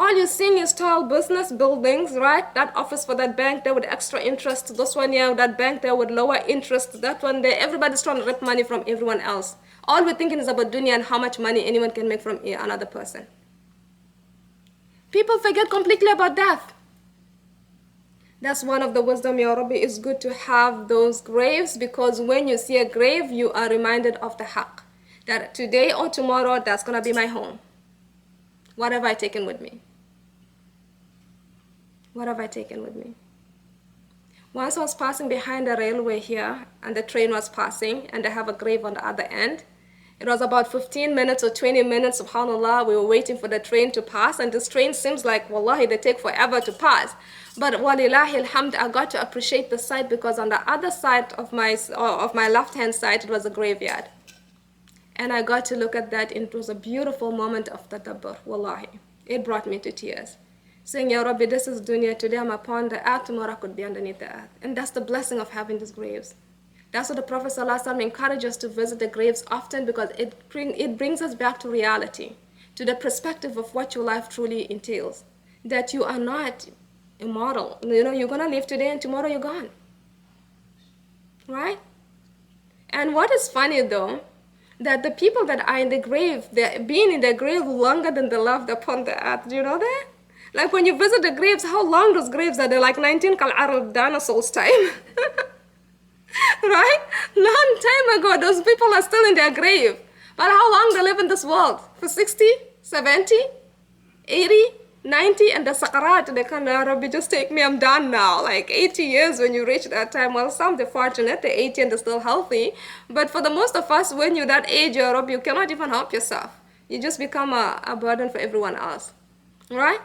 all you're seeing is tall business buildings, right? That office for that bank there with extra interest, this one here, that bank there with lower interest, that one there. Everybody's trying to rip money from everyone else. All we're thinking is about dunya and how much money anyone can make from another person. People forget completely about death. That's one of the wisdom, Ya Rabbi. It's good to have those graves, because when you see a grave, you are reminded of the haqq. That today or tomorrow, that's going to be my home. What have I taken with me? What have I taken with me? Once I was passing behind the railway here, and the train was passing, and they have a grave on the other end. It was about 15 minutes or 20 minutes, subhanAllah, we were waiting for the train to pass, and this train seems like, wallahi, they take forever to pass. But walillahi alhamd, I got to appreciate the sight, because on the other side of my left-hand side, it was a graveyard. And I got to look at that, and it was a beautiful moment of tadabbur, wallahi. It brought me to tears. Saying, Ya Rabbi, this is dunya, today I'm upon the earth, tomorrow I could be underneath the earth. And that's the blessing of having these graves. That's what the Prophet ﷺ encourages us to visit the graves often, because it brings us back to reality, to the perspective of what your life truly entails. That you are not immortal. You know, you're going to live today and tomorrow you're gone. Right? And what is funny though, that the people that are in the grave, they're being in the grave longer than they lived upon the earth. Do you know that? Like when you visit the graves, how long those graves are? They're like 19 Kal'ar dinosaurs time. Right? Long time ago, those people are still in their grave. But how long they live in this world? For 60, 70, 80, 90, and the sakarat, they come, Ya Rabbi, just take me, I'm done now. Like 80 years when you reach that time. Well, some they're fortunate, they're 80 and they're still healthy. But for the most of us, when you're that age, Ya Rabbi, you cannot even help yourself. You just become a burden for everyone else. Right?